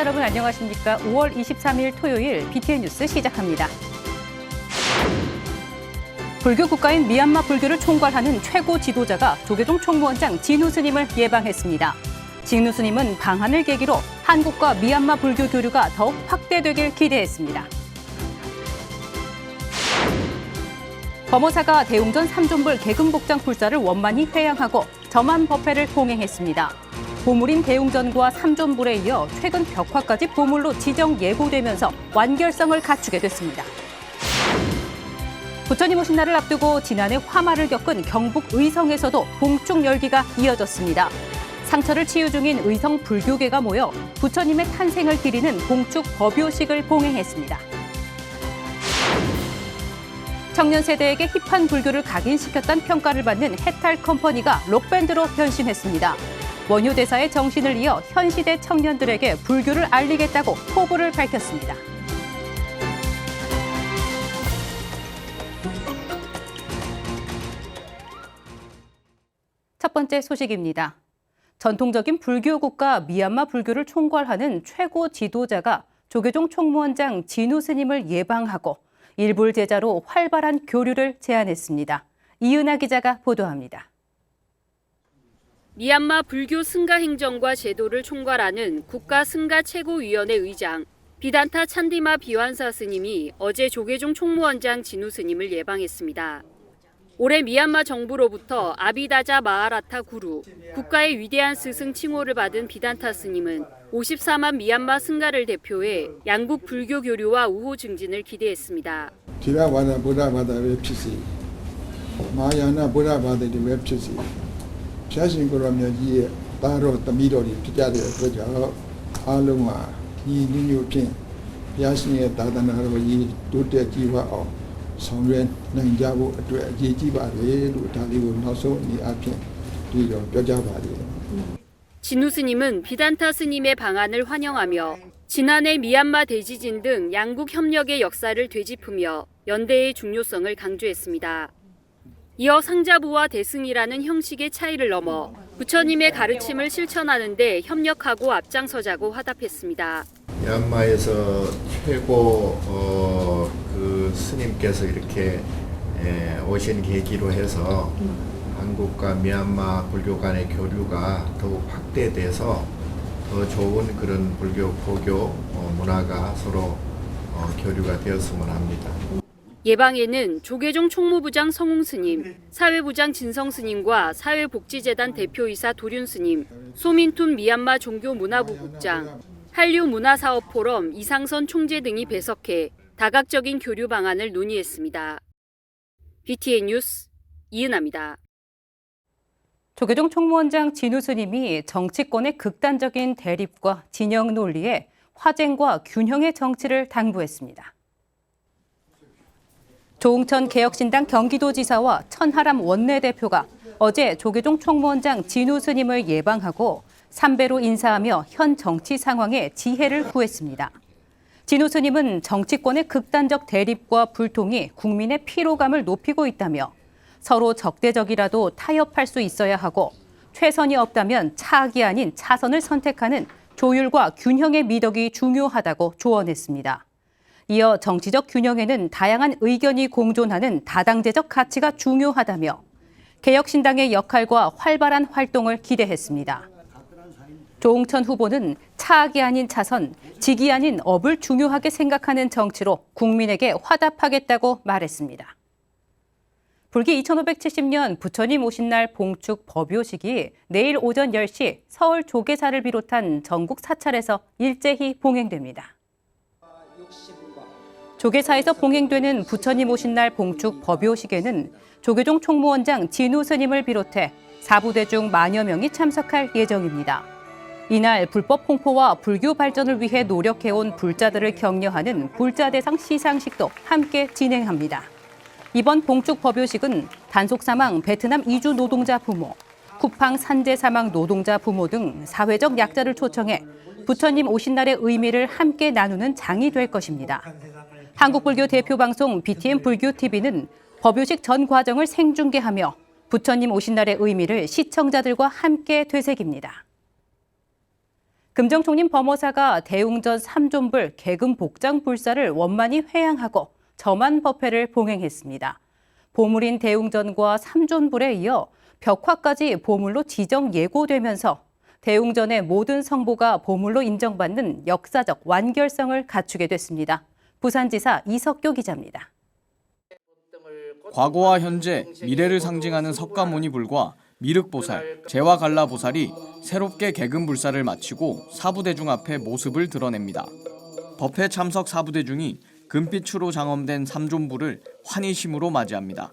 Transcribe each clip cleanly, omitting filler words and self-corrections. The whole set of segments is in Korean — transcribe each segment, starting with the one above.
여러분 안녕하십니까? 5월 23일 토요일 BTN 뉴스 시작합니다. 불교 국가인 미얀마 불교를 총괄하는 최고 지도자가 조계종 총무원장 진우 스님을 예방했습니다. 진우 스님은 방한을 계기로 한국과 미얀마 불교 교류가 더욱 확대되길 기대했습니다. 범어사가 대웅전 3존불 계금복장 불사를 원만히 회양하고 점안 법회를 봉행했습니다. 보물인 대웅전과 3존불에 이어 최근 벽화까지 보물로 지정 예고되면서 완결성을 갖추게 됐습니다. 부처님 오신 날을 앞두고 지난해 화마를 겪은 경북 의성에서도 봉축 열기가 이어졌습니다. 상처를 치유 중인 의성 불교계가 모여 부처님의 탄생을 기리는 봉축 법요식을 봉행했습니다. 청년 세대에게 힙한 불교를 각인시켰다는 평가를 받는 해탈 컴퍼니가 록밴드로 변신했습니다. 원효 대사의 정신을 이어 현 시대 청년들에게 불교를 알리겠다고 포부를 밝혔습니다. 첫 번째 소식입니다. 전통적인 불교 국가 미얀마 불교를 총괄하는 최고 지도자가 조계종 총무원장 진우 스님을 예방하고 일불 제자로 활발한 교류를 제안했습니다. 이은하 기자가 보도합니다. 미얀마 불교 승가 행정과 제도를 총괄하는 국가 승가 최고위원회 의장 비단타 찬디마 비완사 스님이 어제 조계종 총무원장 진우 스님을 예방했습니다. 올해 미얀마 정부로부터 아비다자 마하라타 구루, 국가의 위대한 스승 칭호를 받은 비단타 스님은 54만 미얀마 승가를 대표해 양국 불교 교류와 우호 증진을 기대했습니다. 디라바다 보라바다 웹피시, 마야나 보라바다 웹피시, 자신그러면 이 따로 미로리 피자들 그저 알롱아 이 뉴뉴핀 야신의 다단하고 이 도대 지와 성련 능자부 예지바를 다리고 나서 이 앞에 뒤로 뼈자바리. 진우 스님은 비단타 스님의 방안을 환영하며 지난해 미얀마 대지진 등 양국 협력의 역사를 되짚으며 연대의 중요성을 강조했습니다. 이어 상자부와 대승이라는 형식의 차이를 넘어 부처님의 가르침을 실천하는 데 협력하고 앞장서자고 화답했습니다. 미얀마에서 최고 그 스님께서 이렇게 오신 계기로 해서 한국과 미얀마 불교 간의 교류가 더욱 확대돼서 더 좋은 그런 불교 포교 문화가 서로 교류가 되었으면 합니다. 예방에는 조계종 총무부장 성웅 스님, 사회부장 진성 스님과 사회복지재단 대표이사 도륜 스님, 소민툰 미얀마 종교문화부 국장, 한류문화사업포럼 이상선 총재 등이 배석해 다각적인 교류 방안을 논의했습니다. BTN 뉴스 이은하입니다. 조계종 총무원장 진우 스님이 정치권의 극단적인 대립과 진영 논리에 화쟁과 균형의 정치를 당부했습니다. 조응천 개혁신당 경기도지사와 천하람 원내대표가 어제 조계종 총무원장 진우 스님을 예방하고 삼배로 인사하며 현 정치 상황에 지혜를 구했습니다. 진우 스님은 정치권의 극단적 대립과 불통이 국민의 피로감을 높이고 있다며 서로 적대적이라도 타협할 수 있어야 하고 최선이 없다면 차악이 아닌 차선을 선택하는 조율과 균형의 미덕이 중요하다고 조언했습니다. 이어 정치적 균형에는 다양한 의견이 공존하는 다당제적 가치가 중요하다며 개혁신당의 역할과 활발한 활동을 기대했습니다. 조응천 후보는 차악이 아닌 차선, 직이 아닌 업을 중요하게 생각하는 정치로 국민에게 화답하겠다고 말했습니다. 불기 2570년 부처님 오신 날 봉축 법요식이 내일 오전 10시 서울 조계사를 비롯한 전국 사찰에서 일제히 봉행됩니다. 조계사에서 봉행되는 부처님 오신 날 봉축 법요식에는 조계종 총무원장 진우 스님을 비롯해 사부대중 만여 명이 참석할 예정입니다. 이날 불법 홍포와 불교 발전을 위해 노력해온 불자들을 격려하는 불자대상 시상식도 함께 진행합니다. 이번 봉축 법요식은 단속 사망 베트남 이주 노동자 부모, 쿠팡 산재 사망 노동자 부모 등 사회적 약자를 초청해 부처님 오신 날의 의미를 함께 나누는 장이 될 것입니다. 한국불교 대표 방송 BTN 불교TV는 법요식 전 과정을 생중계하며 부처님 오신 날의 의미를 시청자들과 함께 되새깁니다. 금정총림 범어사가 대웅전 3존불 개금 복장 불사를 원만히 회양하고 점안법회를 봉행했습니다. 보물인 대웅전과 3존불에 이어 벽화까지 보물로 지정 예고되면서 대웅전의 모든 성보가 보물로 인정받는 역사적 완결성을 갖추게 됐습니다. 부산지사 이석교 기자입니다. 과거와 현재, 미래를 상징하는 석가모니불과 미륵보살, 제와갈라보살이 새롭게 개금불사를 마치고 사부대중 앞에 모습을 드러냅니다. 법회 참석 사부대중이 금빛으로 장엄된 삼존불을 환희심으로 맞이합니다.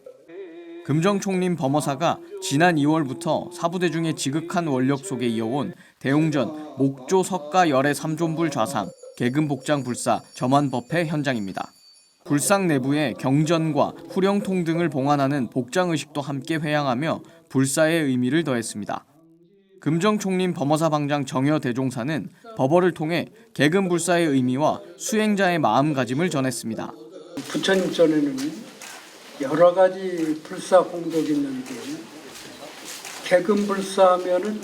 금정총림 범어사가 지난 2월부터 사부대중의 지극한 원력 속에 이어온 대웅전 목조 석가 열애 삼존불 좌상 개금복장 불사 점안법회 현장입니다. 불상 내부에 경전과 후령통 등을 봉안하는 복장의식도 함께 회양하며 불사의 의미를 더했습니다. 금정총림 범어사 방장 정여 대종사는 법어를 통해 개금불사의 의미와 수행자의 마음가짐을 전했습니다. 부처님 전에는 여러 가지 불사 공덕이 있는데 개금불사하면은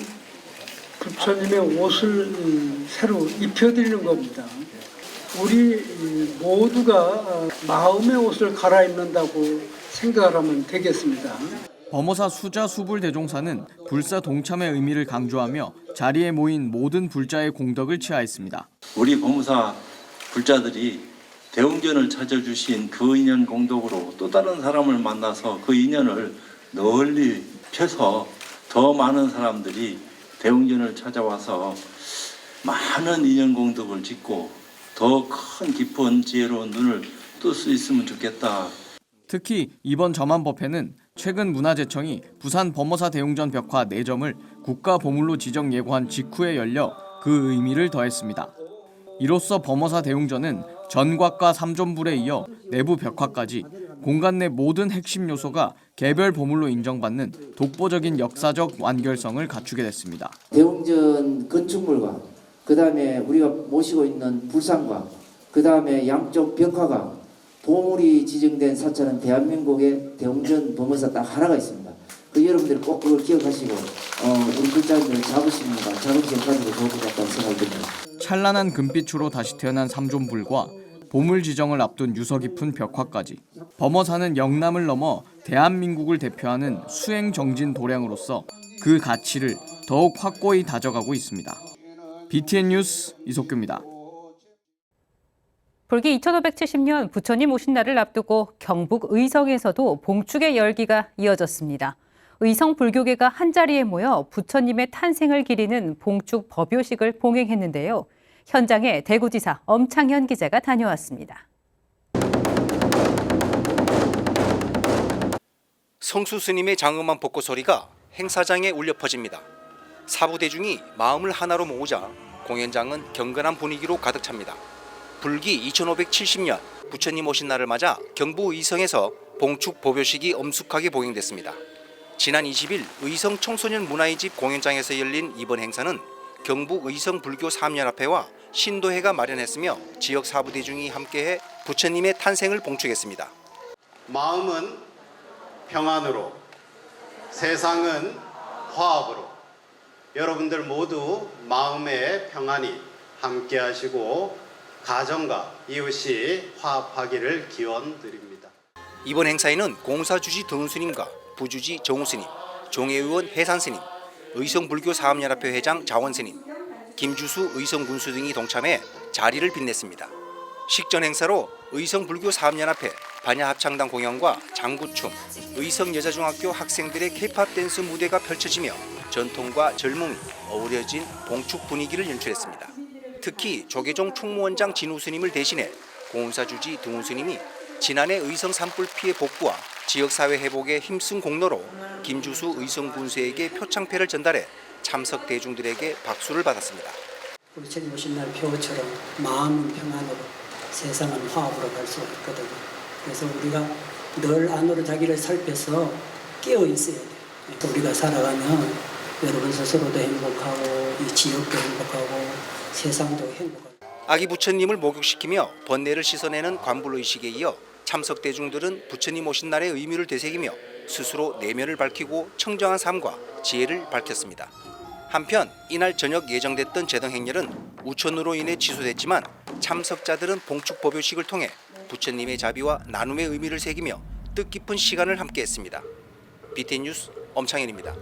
부처님의 옷을 새로 입혀드리는 겁니다. 우리 모두가 마음의 옷을 갈아입는다고 생각을 하면 되겠습니다. 범어사 수자 수불 대종사는 불사 동참의 의미를 강조하며 자리에 모인 모든 불자의 공덕을 치하했습니다. 우리 범사 불자들이 대웅전을 찾아주신 그 인연 공덕으로 또 다른 사람을 만나서 그 인연을 널리 펴서 더 많은 사람들이 대웅전을 찾아와서 많은 인연 공덕을 짓고 더 큰 깊은 지혜로운 눈을 뜰 수 있으면 좋겠다. 특히 이번 점안법회는 최근 문화재청이 부산 범어사 대웅전 벽화 4점을 국가보물로 지정 예고한 직후에 열려 그 의미를 더했습니다. 이로써 범어사 대웅전은 전곽과 삼존불에 이어 내부 벽화까지 공간 내 모든 핵심 요소가 개별 보물로 인정받는 독보적인 역사적 완결성을 갖추게 됐습니다. 대웅전 건축물과 그다음에 우리가 모시고 있는 불상과 그다음에 양쪽 벽화가 보물이 지정된 사찰은 대한민국의 대웅전 범어사 딱 하나가 있습니다. 그 여러분들 꼭 그걸 기억하시고 우리 불자님들 자부심 가지고 좋을 것 같다는 생각이 듭니다. 찬란한 금빛으로 다시 태어난 삼존불과 보물 지정을 앞둔 유서 깊은 벽화까지 범어사는 영남을 넘어 대한민국을 대표하는 수행 정진 도량으로서 그 가치를 더욱 확고히 다져가고 있습니다. BTN 뉴스 이석규입니다. 불기 2570년 부처님 오신 날을 앞두고 경북 의성에서도 봉축의 열기가 이어졌습니다. 의성 불교계가 한자리에 모여 부처님의 탄생을 기리는 봉축 법요식을 봉행했는데요. 현장에 대구지사 엄창현 기자가 다녀왔습니다. 성수 스님의 장엄한 벚꽃 소리가 행사장에 울려 퍼집니다. 사부대중이 마음을 하나로 모으자 공연장은 경건한 분위기로 가득 찹니다. 불기 2570년 부처님 오신 날을 맞아 경북 의성에서 봉축 법요식이 엄숙하게 봉행됐습니다. 지난 20일 의성 청소년 문화의 집 공연장에서 열린 이번 행사는 경북 의성 불교 사업연합회와 신도회가 마련했으며 지역 사부대중이 함께해 부처님의 탄생을 봉축했습니다. 마음은 평안으로, 세상은 화합으로 여러분들 모두 마음의 평안이 함께하시고 가정과 이웃이 화합하기를 기원드립니다. 이번 행사에는 공사주지 등운스님과 부주지 정우스님, 종회의원 해산스님, 의성불교사업연합회 회장 자원스님, 김주수 의성군수 등이 동참해 자리를 빛냈습니다. 식전 행사로 의성불교사업연합회 반야합창단 공연과 장구춤, 의성여자중학교 학생들의 K-팝 댄스 무대가 펼쳐지며 전통과 젊음이 어우러진 봉축 분위기를 연출했습니다. 특히 조계종 총무원장 진우스님을 대신해 공사주지 등운스님이 지난해 의성 산불 피해 복구와 지역사회 회복에 힘쓴 공로로 김주수 의성군수에게 표창패를 전달해 참석 대중들에게 박수를 받았습니다. 부처님 오신 날 표처럼 마음은 평안으로 세상은 화합으로 갈 수 있거든요. 그래서 우리가 늘 안으로 자기를 살펴서 깨어 있어야 돼요. 우리가 살아가면 여러분 스스로도 행복하고 이 지역도 행복하고 세상도 행복하고. 아기 부처님을 목욕시키며 번뇌를 씻어내는 관불의식에 이어 참석 대중들은 부처님 오신 날의 의미를 되새기며 스스로 내면을 밝히고 청정한 삶과 지혜를 밝혔습니다. 한편 이날 저녁 예정됐던 제등 행렬은 우천으로 인해 취소됐지만 참석자들은 봉축 법요식을 통해 부처님의 자비와 나눔의 의미를 새기며 뜻깊은 시간을 함께했습니다. BTN 뉴스 엄창현입니다.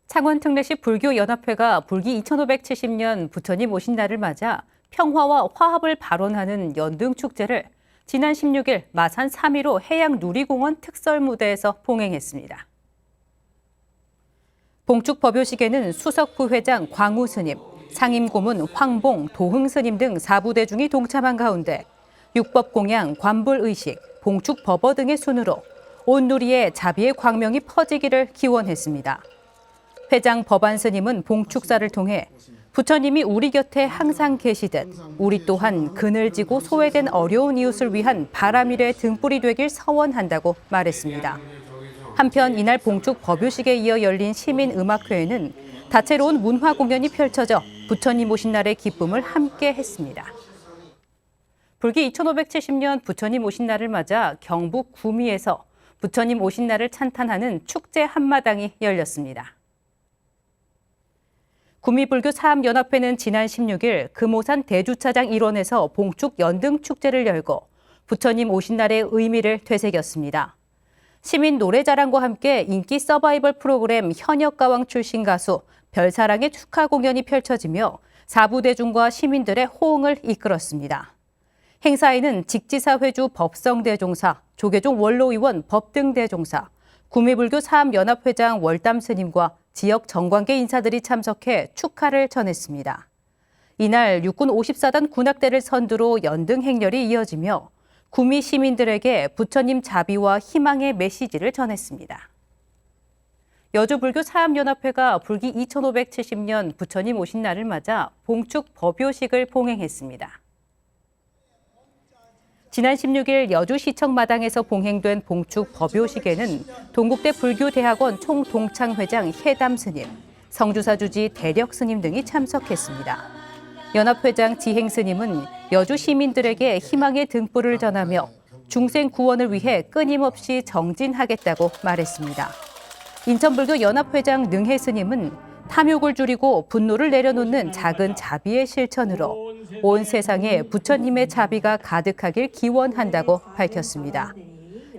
창원 특례시 불교연합회가 불기 2570년 부처님 오신 날을 맞아 평화와 화합을 발언하는 연등축제를 지난 16일 마산 3.15 해양누리공원 특설무대에서 봉행했습니다. 봉축 법요식에는 수석 부회장 광우 스님, 상임고문 황봉, 도흥 스님 등 4부대중이 동참한 가운데 육법공양, 관불의식, 봉축 법어 등의 순으로 온 누리에 자비의 광명이 퍼지기를 기원했습니다. 회장 법안 스님은 봉축사를 통해 부처님이 우리 곁에 항상 계시듯 우리 또한 그늘 지고 소외된 어려운 이웃을 위한 바람일의 등불이 되길 서원한다고 말했습니다. 한편 이날 봉축 법요식에 이어 열린 시민음악회에는 다채로운 문화 공연이 펼쳐져 부처님 오신 날의 기쁨을 함께 했습니다. 불기 2570년 부처님 오신 날을 맞아 경북 구미에서 부처님 오신 날을 찬탄하는 축제 한마당이 열렸습니다. 구미불교 사암연합회는 지난 16일 금오산 대주차장 일원에서 봉축 연등축제를 열고 부처님 오신 날의 의미를 되새겼습니다. 시민 노래자랑과 함께 인기 서바이벌 프로그램 현역가왕 출신 가수 별사랑의 축하 공연이 펼쳐지며 4부대중과 시민들의 호응을 이끌었습니다. 행사에는 직지사 회주 법성대종사, 조계종 원로의원 법등대종사, 구미불교 사암연합회장 월담 스님과 지역 정관계 인사들이 참석해 축하를 전했습니다. 이날 육군 54단 군악대를 선두로 연등 행렬이 이어지며 구미 시민들에게 부처님 자비와 희망의 메시지를 전했습니다. 여주불교 사암연합회가 불기 2570년 부처님 오신 날을 맞아 봉축 법요식을 봉행했습니다. 지난 16일 여주시청 마당에서 봉행된 봉축 법요식에는 동국대 불교대학원 총동창회장 해담 스님, 성주사 주지 대력 스님 등이 참석했습니다. 연합회장 지행 스님은 여주 시민들에게 희망의 등불을 전하며 중생 구원을 위해 끊임없이 정진하겠다고 말했습니다. 인천불교 연합회장 능해 스님은 탐욕을 줄이고 분노를 내려놓는 작은 자비의 실천으로 온 세상에 부처님의 자비가 가득하길 기원한다고 밝혔습니다.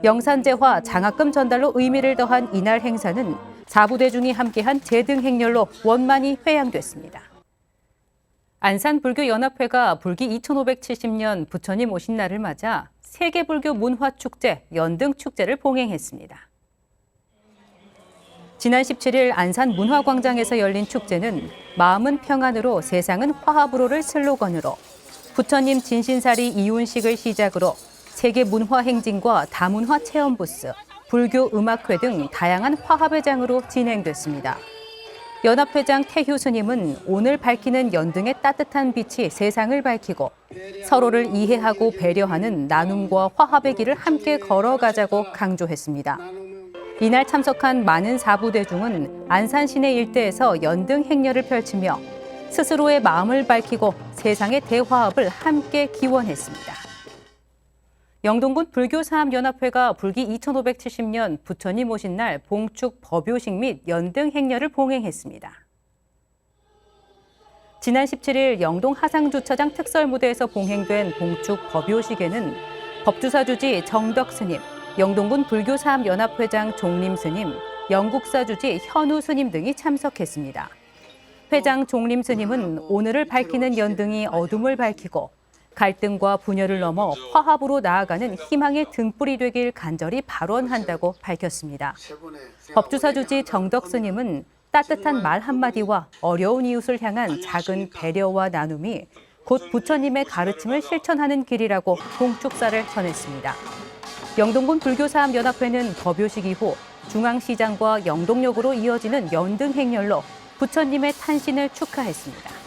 영산제화 장학금 전달로 의미를 더한 이날 행사는 4부대중이 함께한 제등 행렬로 원만히 회양됐습니다. 안산불교연합회가 불기 2570년 부처님 오신 날을 맞아 세계불교 문화축제 연등축제를 봉행했습니다. 지난 17일 안산 문화광장에서 열린 축제는 마음은 평안으로 세상은 화합으로를 슬로건으로 부처님 진신사리 이윤식을 시작으로 세계 문화 행진과 다문화 체험 부스, 불교 음악회 등 다양한 화합의 장으로 진행됐습니다. 연합회장 태휴 스님은 오늘 밝히는 연등의 따뜻한 빛이 세상을 밝히고 서로를 이해하고 배려하는 나눔과 화합의 길을 함께 걸어가자고 강조했습니다. 이날 참석한 많은 4부대중은 안산 시내 일대에서 연등 행렬을 펼치며 스스로의 마음을 밝히고 세상의 대화합을 함께 기원했습니다. 영동군 불교사암연합회가 불기 2570년 부처님 오신 날 봉축 법요식 및 연등 행렬을 봉행했습니다. 지난 17일 영동 하상주차장 특설무대에서 봉행된 봉축 법요식에는 법주사 주지 정덕 스님, 영동군 불교사암연합회장 종림 스님, 영국사 주지 현우 스님 등이 참석했습니다. 회장 종림 스님은 오늘을 밝히는 연등이 어둠을 밝히고 갈등과 분열을 넘어 화합으로 나아가는 희망의 등불이 되길 간절히 발언한다고 밝혔습니다. 법주사 주지 정덕 스님은 따뜻한 말 한마디와 어려운 이웃을 향한 작은 배려와 나눔이 곧 부처님의 가르침을 실천하는 길이라고 봉축사를 전했습니다. 영동군 불교사암연합회는 법요식 이후 중앙시장과 영동역으로 이어지는 연등 행렬로 부처님의 탄신을 축하했습니다.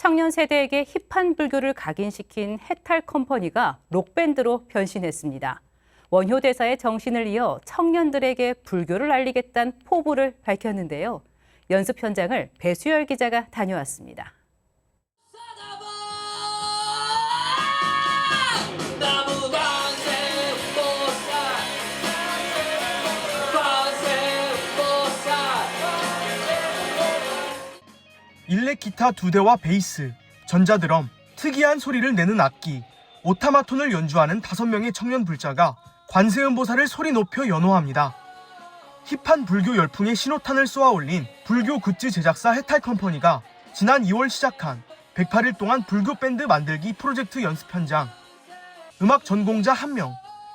청년 세대에게 힙한 불교를 각인시킨 해탈 컴퍼니가 록밴드로 변신했습니다. 원효 대사의 정신을 이어 청년들에게 불교를 알리겠다는 포부를 밝혔는데요. 연습 현장을 배수열 기자가 다녀왔습니다. 일렉 기타 2대와 베이스, 전자드럼, 특이한 소리를 내는 악기, 오타마톤을 연주하는 5명의 청년 불자가 관세음보살을 소리 높여 연호합니다. 힙한 불교 열풍에 신호탄을 쏘아올린 불교 굿즈 제작사 해탈컴퍼니가 지난 2월 시작한 108일 동안 불교 밴드 만들기 프로젝트 연습 현장. 음악 전공자 1명,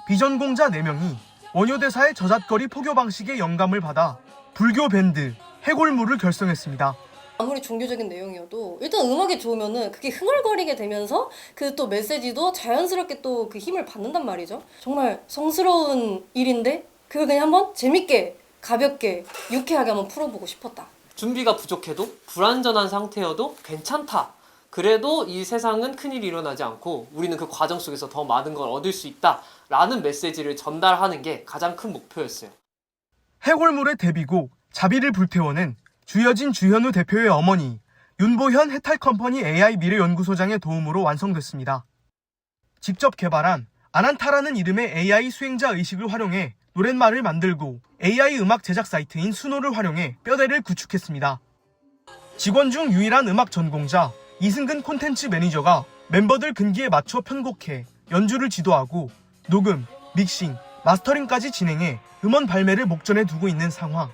비전공자 4명이 원효대사의 저잣거리 포교 방식의 영감을 받아 불교 밴드 해골무를 결성했습니다. 아무리 종교적인 내용이어도 일단 음악이 좋으면은 그게 흥얼거리게 되면서 그 또 메시지도 자연스럽게 또 그 힘을 받는단 말이죠. 정말 성스러운 일인데 그걸 그냥 한번 재밌게 가볍게 유쾌하게 한번 풀어보고 싶었다. 준비가 부족해도 불완전한 상태여도 괜찮다. 그래도 이 세상은 큰일이 일어나지 않고 우리는 그 과정 속에서 더 많은 걸 얻을 수 있다라는 메시지를 전달하는 게 가장 큰 목표였어요. 해골물의 데뷔곡 자비를 불태워는 주여진 주현우 대표의 어머니 윤보현 해탈컴퍼니 AI 미래연구소장의 도움으로 완성됐습니다. 직접 개발한 아난타라는 이름의 AI 수행자 의식을 활용해 노랫말을 만들고 AI 음악 제작 사이트인 수노를 활용해 뼈대를 구축했습니다. 직원 중 유일한 음악 전공자 이승근 콘텐츠 매니저가 멤버들 근기에 맞춰 편곡해 연주를 지도하고 녹음, 믹싱, 마스터링까지 진행해 음원 발매를 목전에 두고 있는 상황.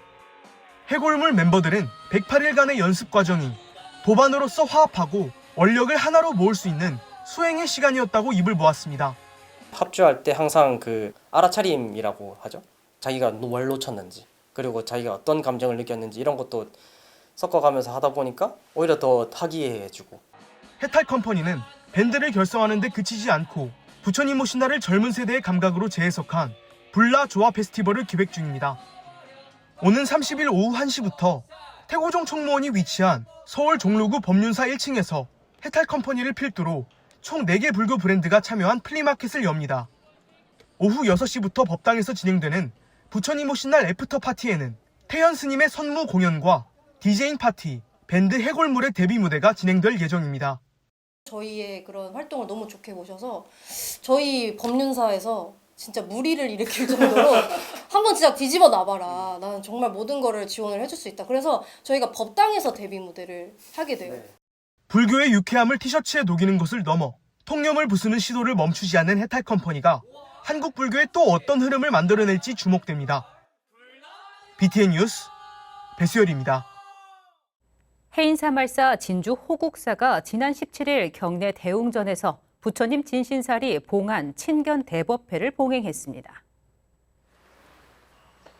해골물 멤버들은 108일간의 연습 과정이 도반으로서 화합하고 원력을 하나로 모을 수 있는 수행의 시간이었다고 입을 모았습니다. 합주할 때 항상 그 알아차림이라고 하죠. 자기가 뭘 놓쳤는지 그리고 자기가 어떤 감정을 느꼈는지 이런 것도 섞어가면서 하다 보니까 오히려 더 화기애애해지고. 해탈컴퍼니는 밴드를 결성하는 데 그치지 않고 부처님 오신 날을 젊은 세대의 감각으로 재해석한 불라 조화 페스티벌을 기획 중입니다. 오는 30일 오후 1시부터 태고종 총무원이 위치한 서울 종로구 법륜사 1층에서 해탈컴퍼니를 필두로 총 4개 불교 브랜드가 참여한 플리마켓을 엽니다. 오후 6시부터 법당에서 진행되는 부처님 오신 날 애프터 파티에는 태연 스님의 선무 공연과 디제잉 파티, 밴드 해골물의 데뷔 무대가 진행될 예정입니다. 저희의 그런 활동을 너무 좋게 보셔서 저희 법륜사에서 진짜 무리를 일으킬 정도로 한번 진짜 뒤집어 놔봐라. 나는 정말 모든 거를 지원을 해줄 수 있다. 그래서 저희가 법당에서 데뷔 무대를 하게 돼요. 불교의 유쾌함을 티셔츠에 녹이는 것을 넘어 통념을 부수는 시도를 멈추지 않는 해탈컴퍼니가 한국 불교에 또 어떤 흐름을 만들어낼지 주목됩니다. BTN 뉴스 배수열입니다. 해인사말사 진주 호국사가 지난 17일 경내 대웅전에서 부처님 진신사리 봉안 친견 대법회를 봉행했습니다.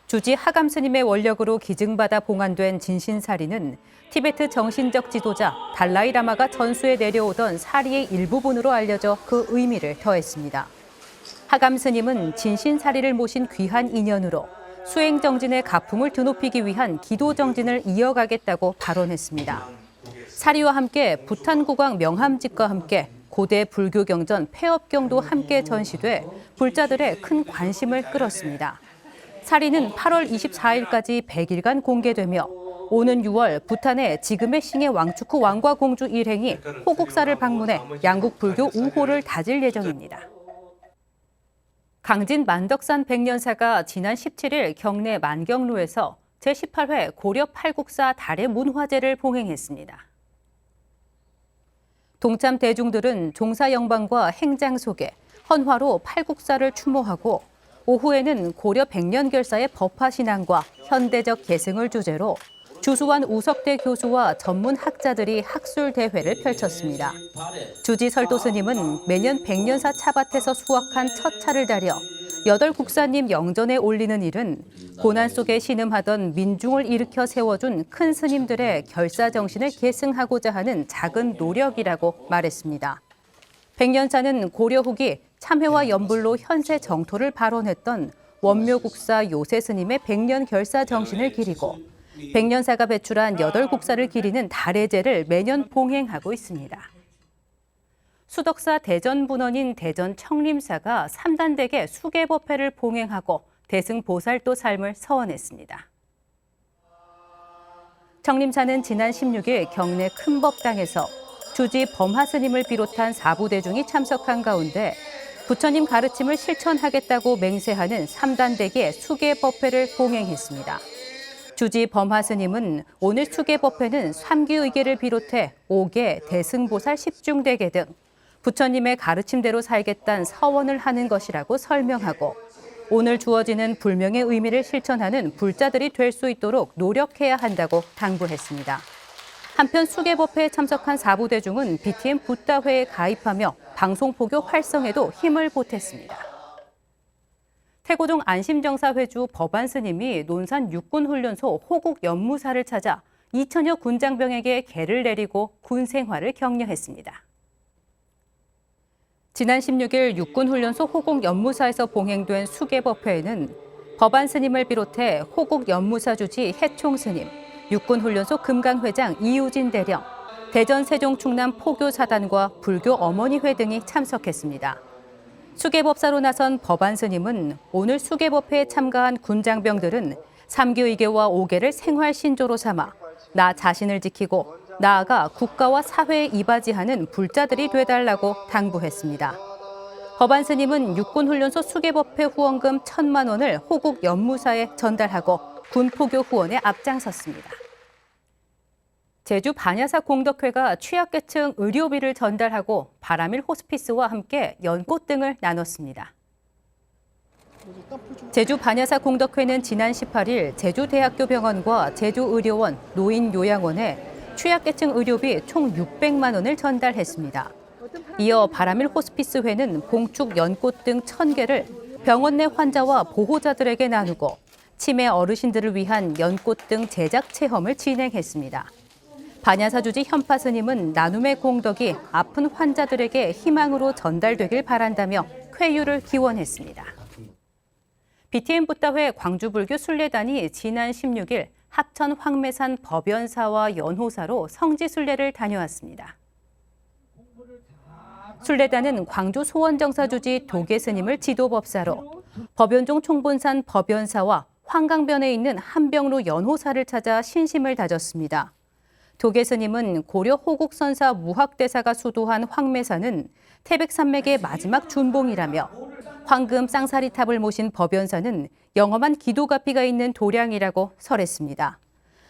주지 하감 스님의 원력으로 기증받아 봉안된 진신사리는 티베트 정신적 지도자 달라이라마가 전수에 내려오던 사리의 일부분으로 알려져 그 의미를 더했습니다. 하감 스님은 진신사리를 모신 귀한 인연으로 수행 정진의 가품을 드높이기 위한 기도 정진을 이어가겠다고 발언했습니다. 사리와 함께 부탄국왕 명함집과 함께 고대 불교 경전 폐업경도 함께 전시돼 불자들의 큰 관심을 끌었습니다. 사리는 8월 24일까지 100일간 공개되며 오는 6월 부탄의 지금의 싱의 왕축후 왕과 공주 일행이 호국사를 방문해 양국 불교 우호를 다질 예정입니다. 강진 만덕산 백년사가 지난 17일 경내 만경로에서 제18회 고려 팔국사 달의 문화제를 봉행했습니다. 동참 대중들은 종사 영방과 행장 속에 헌화로 팔국사를 추모하고 오후에는 고려 백년결사의 법화 신앙과 현대적 계승을 주제로 주수환 우석대 교수와 전문 학자들이 학술 대회를 펼쳤습니다. 주지 설도 스님은 매년 백년사 차밭에서 수확한 첫 차를 달여 8국사님 영전에 올리는 일은 고난 속에 신음하던 민중을 일으켜 세워준 큰 스님들의 결사 정신을 계승하고자 하는 작은 노력이라고 말했습니다. 백년사는 고려 후기 참회와 연불로 현세 정토를 발언했던 원묘국사 요새 스님의 백년 결사 정신을 기리고 백년사가 배출한 8국사를 기리는 달해제를 매년 봉행하고 있습니다. 수덕사 대전분원인 대전청림사가 3단댁의 수계법회를 봉행하고 대승보살도 삶을 서원했습니다. 청림사는 지난 16일 경내 큰법당에서 주지 범하스님을 비롯한 4부대중이 참석한 가운데 부처님 가르침을 실천하겠다고 맹세하는 3단댁의 수계법회를 봉행했습니다. 주지 범하 스님은 오늘 수계법회는 3기의계를 비롯해 5개 대승보살 10중대계 등 부처님의 가르침대로 살겠다는 서원을 하는 것이라고 설명하고 오늘 주어지는 불명의 의미를 실천하는 불자들이 될 수 있도록 노력해야 한다고 당부했습니다. 한편 수계법회에 참석한 4부대중은 BTN 붓다회에 가입하며 방송포교 활성에도 힘을 보탰습니다. 태고종 안심정사회주 법안 스님이 논산 육군훈련소 호국연무사를 찾아 2천여 군장병에게 계를 내리고 군 생활을 격려했습니다. 지난 16일 육군훈련소 호국연무사에서 봉행된 수계법회에는 법안 스님을 비롯해 호국연무사 주지 해총 스님, 육군훈련소 금강회장 이우진 대령, 대전 세종 충남 포교사단과 불교 어머니회 등이 참석했습니다. 수계법사로 나선 법안 스님은 오늘 수계법회에 참가한 군장병들은 3기의계와 5계를 생활신조로 삼아 나 자신을 지키고 나아가 국가와 사회에 이바지하는 불자들이 되달라고 당부했습니다. 법안 스님은 육군훈련소 수계법회 후원금 1,000만 원을 호국 연무사에 전달하고 군포교 후원에 앞장섰습니다. 제주 반야사 공덕회가 취약계층 의료비를 전달하고 바라밀 호스피스와 함께 연꽃 등을 나눴습니다. 제주 반야사 공덕회는 지난 18일 제주대학교 병원과 제주의료원, 노인요양원에 취약계층 의료비 총 600만 원을 전달했습니다. 이어 바라밀 호스피스회는 봉축 연꽃 등 1,000개를 병원 내 환자와 보호자들에게 나누고 치매 어르신들을 위한 연꽃 등 제작 체험을 진행했습니다. 반야사주지 현파 스님은 나눔의 공덕이 아픈 환자들에게 희망으로 전달되길 바란다며 쾌유를 기원했습니다. BTN 붓다회 광주불교 순례단이 지난 16일 합천 황매산 법연사와 연호사로 성지순례를 다녀왔습니다. 순례단은 광주 소원정사주지 도계스님을 지도법사로 법연종 총본산 법연사와 황강변에 있는 한병로 연호사를 찾아 신심을 다졌습니다. 도계스님은 고려 호국선사 무학대사가 수도한 황매산은 태백산맥의 마지막 준봉이라며 황금 쌍사리탑을 모신 법연사는 영험한 기도가피가 있는 도량이라고 설했습니다.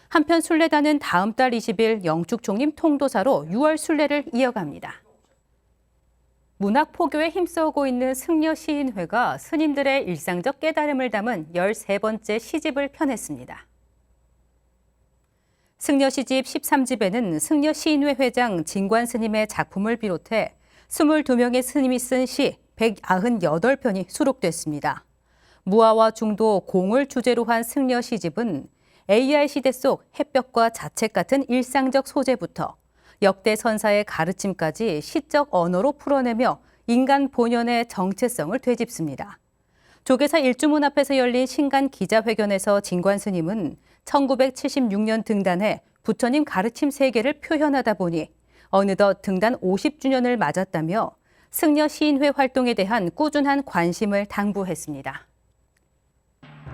한편 순례단은 다음 달 20일 영축총림 통도사로 6월 순례를 이어갑니다. 문학 포교에 힘써오고 있는 승려시인회가 스님들의 일상적 깨달음을 담은 13번째 시집을 펴냈습니다. 승려시집 13집에는 승려시인회 회장 진관 스님의 작품을 비롯해 22명의 스님이 쓴 시 198편이 수록됐습니다. 무아와 중도 공을 주제로 한 승려 시집은 AI 시대 속 햇볕과 자책 같은 일상적 소재부터 역대 선사의 가르침까지 시적 언어로 풀어내며 인간 본연의 정체성을 되짚습니다. 조계사 일주문 앞에서 열린 신간 기자회견에서 진관 스님은 1976년 등단해 부처님 가르침 세계를 표현하다 보니 어느덧 등단 50주년을 맞았다며 승려 시인회 활동에 대한 꾸준한 관심을 당부했습니다.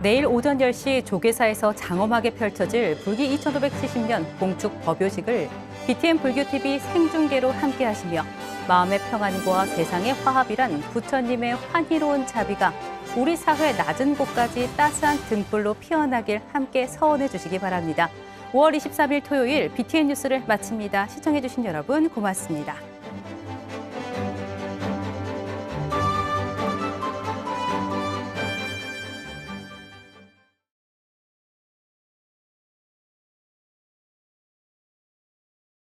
내일 오전 10시 조계사에서 장엄하게 펼쳐질 불기 2570년 봉축 법요식을 BTN 불교TV 생중계로 함께하시며 마음의 평안과 세상의 화합이란 부처님의 환희로운 자비가 우리 사회 낮은 곳까지 따스한 등불로 피어나길 함께 서원해 주시기 바랍니다. 5월 23일 토요일 BTN 뉴스를 마칩니다. 시청해 주신 여러분 고맙습니다.